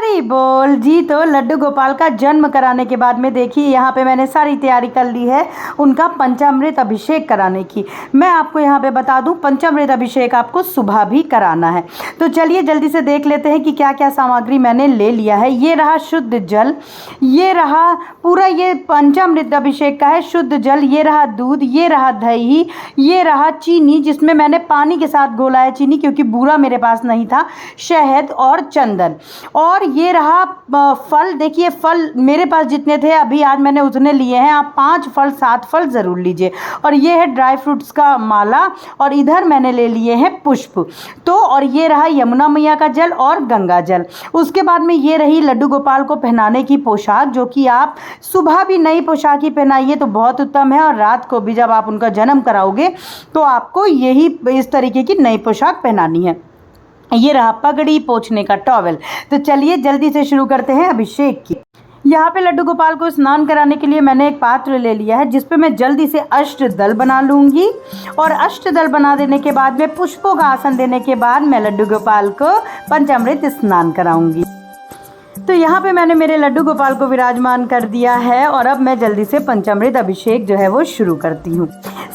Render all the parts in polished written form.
हरी बोल जी। तो लड्डू गोपाल का जन्म कराने के बाद में देखिए यहाँ पे मैंने सारी तैयारी कर ली है उनका पंचामृत अभिषेक कराने की। मैं आपको यहाँ पे बता दूँ पंचामृत अभिषेक आपको सुबह भी कराना है। तो चलिए जल्दी से देख लेते हैं कि क्या क्या सामग्री मैंने ले लिया है। ये रहा शुद्ध जल, ये रहा पूरा ये पंचामृत अभिषेक का है शुद्ध जल, ये रहा दूध, ये रहा दही, ये रहा चीनी जिसमें मैंने पानी के साथ घोला है चीनी क्योंकि बूरा मेरे पास नहीं था, शहद और चंदन, और ये रहा फल। देखिए फल मेरे पास जितने थे अभी आज मैंने उतने लिए हैं, आप 5 फल 7 फल ज़रूर लीजिए। और ये है ड्राई फ्रूट्स का माला, और इधर मैंने ले लिए हैं पुष्प। तो और ये रहा यमुना मैया का जल और गंगा जल। उसके बाद में ये रही लड्डू गोपाल को पहनाने की पोशाक, जो कि आप सुबह भी नई पोशाक ही पहनाइए तो बहुत उत्तम है, और रात को भी जब आप उनका जन्म कराओगे तो आपको यही इस तरीके की नई पोशाक पहनानी है। ये रहा पगड़ी, पोंछने का टॉवेल। तो चलिए जल्दी से शुरू करते हैं अभिषेक की। यहाँ पे लड्डू गोपाल को स्नान कराने के लिए मैंने एक पात्र ले लिया है जिस पे मैं जल्दी से अष्टदल बना लूँगी, और अष्टदल बना देने के बाद में पुष्पों का आसन देने के बाद मैं लड्डू गोपाल को पंचामृत स्नान कराऊंगी। तो यहाँ पे मैंने मेरे लड्डू गोपाल को विराजमान कर दिया है, और अब मैं जल्दी से पंचामृत अभिषेक जो है वो शुरू करती हूँ।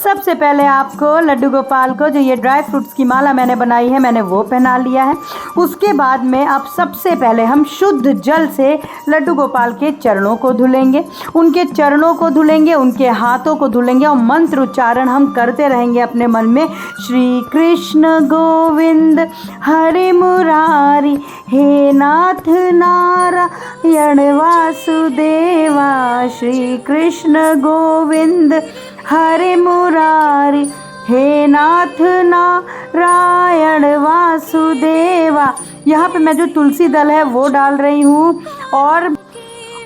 सबसे पहले आपको लड्डू गोपाल को जो ये ड्राई फ्रूट्स की माला मैंने बनाई है मैंने वो पहना लिया है। उसके बाद में अब सबसे पहले हम शुद्ध जल से लड्डू गोपाल के चरणों को धुलेंगे, उनके चरणों को धुलेंगे, उनके हाथों को धुलेंगे, और मंत्र उच्चारण हम करते रहेंगे अपने मन में, श्री कृष्ण गोविंद हरे मुरारी, हे नाथ नारायण वासुदेवा, श्री कृष्ण गोविंद हरे मुरारी, हे नाथ नारायण वासुदेवा। यहाँ पे मैं जो तुलसी दल है वो डाल रही हूँ,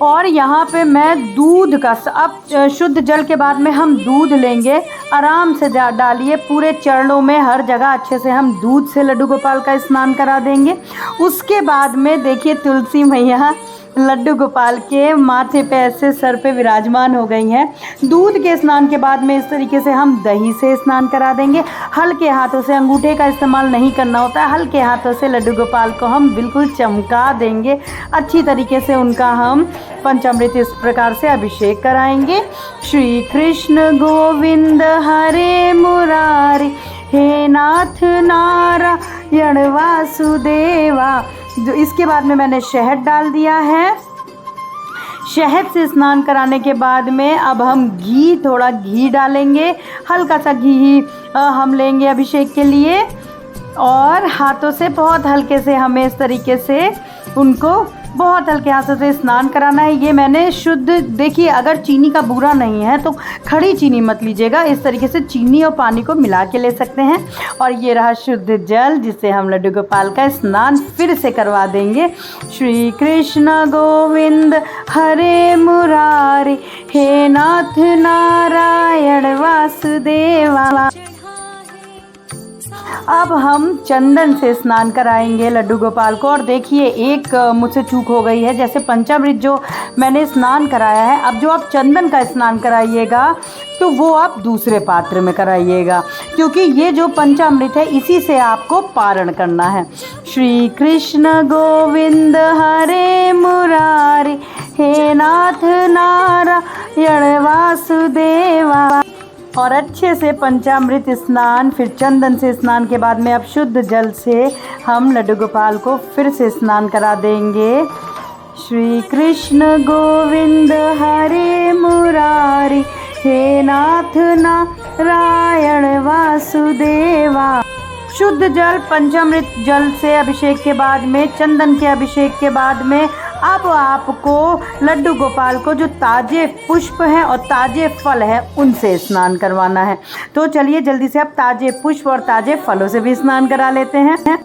और यहाँ पे मैं दूध का, अब शुद्ध जल के बाद में हम दूध लेंगे, आराम से डालिए पूरे चरणों में, हर जगह अच्छे से हम दूध से लड्डू गोपाल का स्नान करा देंगे। उसके बाद में देखिए तुलसी मैया लड्डू गोपाल के माथे पे ऐसे सर पे विराजमान हो गई हैं। दूध के स्नान के बाद में इस तरीके से हम दही से स्नान करा देंगे। हल्के हाथों से, अंगूठे का इस्तेमाल नहीं करना होता है, हल्के हाथों से लड्डू गोपाल को हम बिल्कुल चमका देंगे। अच्छी तरीके से उनका हम पंचामृत इस प्रकार से अभिषेक कराएंगे। श्री कृष्ण गोविंद हरे मुरारी, हे नाथ नारायण वासुदेवा। जो इसके बाद में मैंने शहद डाल दिया है। शहद से स्नान कराने के बाद में अब हम घी, थोड़ा घी डालेंगे, हल्का सा घी हम लेंगे अभिषेक के लिए, और हाथों से बहुत हल्के से हमें इस तरीके से उनको बहुत हल्के हाथों से स्नान कराना है। ये मैंने शुद्ध, देखिए अगर चीनी का बूरा नहीं है तो खड़ी चीनी मत लीजिएगा, इस तरीके से चीनी और पानी को मिला के ले सकते हैं। और ये रहा शुद्ध जल जिससे हम लड्डू गोपाल का स्नान फिर से करवा देंगे। श्री कृष्ण गोविंद हरे मुरारी, हे नाथ नारायण वासुदेवा। अब हम चंदन से स्नान कराएंगे लड्डू गोपाल को। और देखिए एक मुझसे चूक हो गई है, जैसे पंचामृत जो मैंने स्नान कराया है, अब जो आप चंदन का स्नान कराइएगा तो वो आप दूसरे पात्र में कराइएगा, क्योंकि ये जो पंचामृत है इसी से आपको पारण करना है। श्री कृष्ण गोविंद हरे मुरारी, हे नाथ नारायण वासुदेवा। और अच्छे से पंचामृत स्नान, फिर चंदन से स्नान के बाद में अब शुद्ध जल से हम लड्डू गोपाल को फिर से स्नान करा देंगे। श्री कृष्ण गोविंद हरे मुरारी, हे नाथ नारायण वासुदेवा। शुद्ध जल पंचामृत जल से अभिषेक के बाद में, चंदन के अभिषेक के बाद में अब आपको लड्डू गोपाल को जो ताज़े पुष्प हैं और ताज़े फल हैं उनसे स्नान करवाना है। तो चलिए जल्दी से अब ताज़े पुष्प और ताज़े फलों से भी स्नान करा लेते हैं।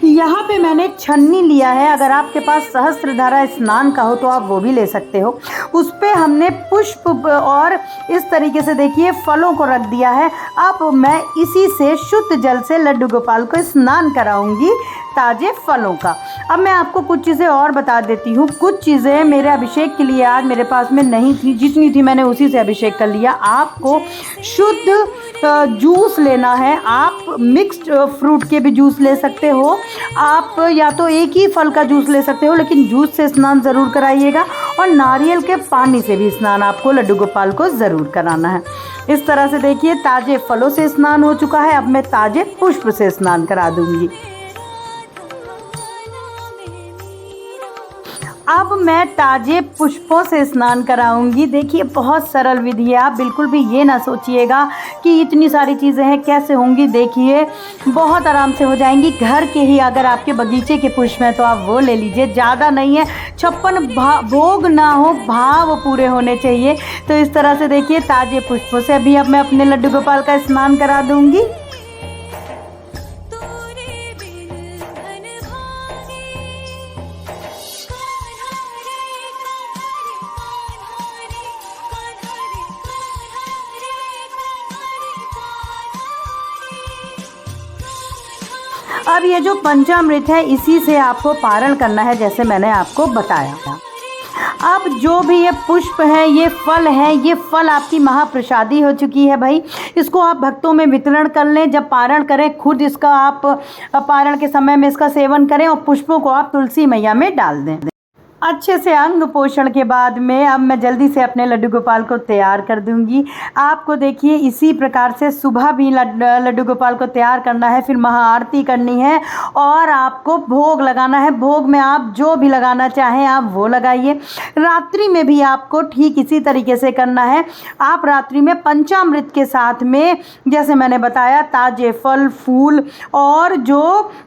यहाँ पे मैंने छन्नी लिया है, अगर आपके पास सहस्त्रधारा स्नान का हो तो आप वो भी ले सकते हो। उस पे हमने पुष्प और इस तरीके से देखिए फलों को रख दिया है। अब मैं इसी से शुद्ध जल से लड्डू गोपाल को स्नान कराऊंगी ताज़े फलों का। अब मैं आपको कुछ चीज़ें और बता देती हूँ। कुछ चीज़ें मेरे अभिषेक के लिए आज मेरे पास में नहीं थी, जितनी थी मैंने उसी से अभिषेक कर लिया। आपको शुद्ध जूस लेना है, आप मिक्स्ड फ्रूट के भी जूस ले सकते हो, आप या तो एक ही फल का जूस ले सकते हो, लेकिन जूस से स्नान ज़रूर कराइएगा। और नारियल के पानी से भी स्नान आपको लड्डू गोपाल को ज़रूर कराना है। इस तरह से देखिए ताज़े फलों से स्नान हो चुका है, अब मैं ताज़े पुष्प से स्नान करा दूंगी। अब मैं ताज़े पुष्पों से स्नान कराऊंगी। देखिए बहुत सरल विधि है, आप बिल्कुल भी ये ना सोचिएगा कि इतनी सारी चीज़ें हैं कैसे होंगी। देखिए बहुत आराम से हो जाएंगी। घर के ही अगर आपके बगीचे के पुष्प हैं तो आप वो ले लीजिए, ज़्यादा नहीं है। 56 भोग ना हो, भाव पूरे होने चाहिए। तो इस तरह से देखिए ताज़े पुष्पों से अभी अब मैं अपने लड्डू गोपाल का स्नान करा दूंगी। अब ये जो पंचामृत है इसी से आपको पारण करना है, जैसे मैंने आपको बताया। अब जो भी ये पुष्प है, ये फल है, ये फल आपकी महाप्रसादी हो चुकी है भाई। इसको आप भक्तों में वितरण कर लें। जब पारण करें खुद इसका आप पारण के समय में इसका सेवन करें, और पुष्पों को आप तुलसी मैया में डाल दें। अच्छे से अंग पोषण के बाद में अब मैं जल्दी से अपने लड्डू गोपाल को तैयार कर दूंगी। आपको देखिए इसी प्रकार से सुबह भी लड्डू गोपाल को तैयार करना है, फिर महाआरती करनी है और आपको भोग लगाना है। भोग में आप जो भी लगाना चाहें आप वो लगाइए। रात्रि में भी आपको ठीक इसी तरीके से करना है। आप रात्रि में पंचामृत के साथ में, जैसे मैंने बताया, ताज़े फल फूल और जो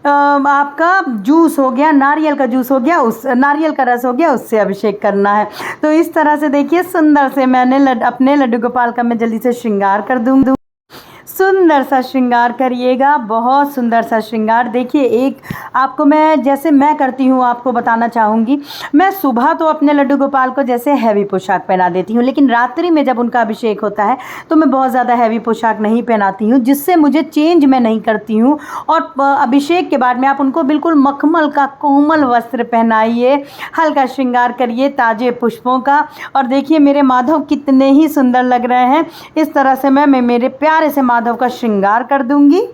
आपका जूस हो गया, नारियल का जूस हो गया, उस नारियल का रस हो गया, उससे अभिषेक करना है। तो इस तरह से देखिए सुंदर से मैंने अपने लड्डू गोपाल का मैं जल्दी से श्रृंगार कर दूंगी। सुंदर सा श्रृंगार करिएगा, बहुत सुंदर सा श्रृंगार। देखिए एक आपको मैं जैसे मैं करती हूँ आपको बताना चाहूँगी। मैं सुबह तो अपने लड्डू गोपाल को जैसे हैवी पोशाक पहना देती हूँ, लेकिन रात्रि में जब उनका अभिषेक होता है तो मैं बहुत ज़्यादा हैवी पोशाक नहीं पहनाती हूँ, जिससे मुझे चेंज मैं नहीं करती हूँ। और अभिषेक के बाद में आप उनको बिल्कुल मखमल का कोमल वस्त्र पहनाइए, हल्का श्रृंगार करिए ताज़े पुष्पों का। और देखिए मेरे माधव कितने ही सुंदर लग रहे हैं। इस तरह से मैं मेरे प्यारे से माधव का श्रृंगार कर दूंगी।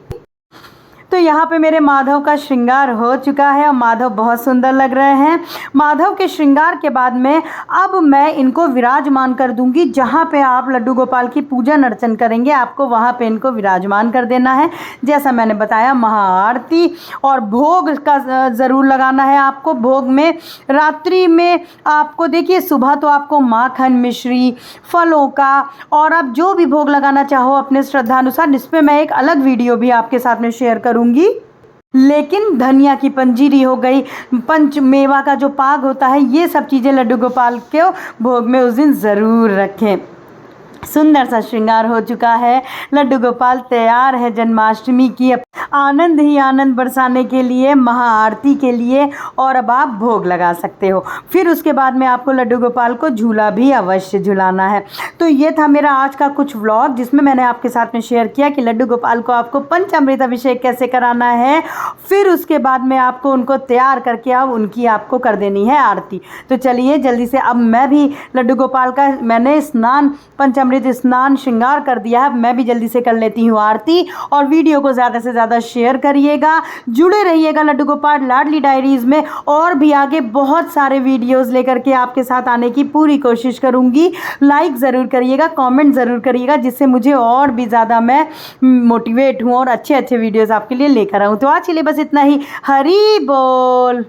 तो यहाँ पे मेरे माधव का श्रृंगार हो चुका है और माधव बहुत सुंदर लग रहे हैं। माधव के श्रृंगार के बाद में अब मैं इनको विराजमान कर दूंगी। जहाँ पे आप लड्डू गोपाल की पूजन अर्चन करेंगे आपको वहाँ पे इनको विराजमान कर देना है। जैसा मैंने बताया महाआरती और भोग का ज़रूर लगाना है आपको। भोग में रात्रि में आपको देखिए सुबह तो आपको माखन मिश्री फलों का, और आप जो भी भोग लगाना चाहो अपने श्रद्धानुसार, इस पर मैं एक अलग वीडियो भी आपके साथ में शेयर करूँगी। लेकिन धनिया की पंजीरी हो गई, पंच मेवा का जो पाग होता है, ये सब चीज़ें लड्डू गोपाल के भोग में उस दिन ज़रूर रखें। सुंदर सा श्रृंगार हो चुका है। लड्डू गोपाल तैयार है जन्माष्टमी की आनंद ही आनंद बरसाने के लिए, महाआरती के लिए। और अब आप भोग लगा सकते हो। फिर उसके बाद में आपको लड्डू गोपाल को झूला भी अवश्य झुलाना है। तो ये था मेरा आज का कुछ व्लॉग, जिसमें मैंने आपके साथ में शेयर किया कि लड्डू गोपाल को आपको पंचामृत अभिषेक कैसे कराना है। फिर उसके बाद में आपको उनको तैयार करके अब उनकी आपको कर देनी है आरती। तो चलिए जल्दी से अब मैं भी लड्डू गोपाल का मैंने स्नान पंचामृत स्नान श्रृंगार कर दिया है, मैं भी जल्दी से कर लेती हूँ आरती। और वीडियो को ज़्यादा से ज़्यादा शेयर करिएगा, जुड़े रहिएगा लड्डू गोपाल लाडली डायरीज़ में। और भी आगे बहुत सारे वीडियोस लेकर के आपके साथ आने की पूरी कोशिश करूँगी। लाइक ज़रूर करिएगा, कमेंट ज़रूर करिएगा, जिससे मुझे और भी ज़्यादा मैं मोटिवेट हूँ और अच्छे अच्छे वीडियोज़ आपके लिए लेकर आऊँ। तो आज के लिए बस इतना ही। हरी बोल।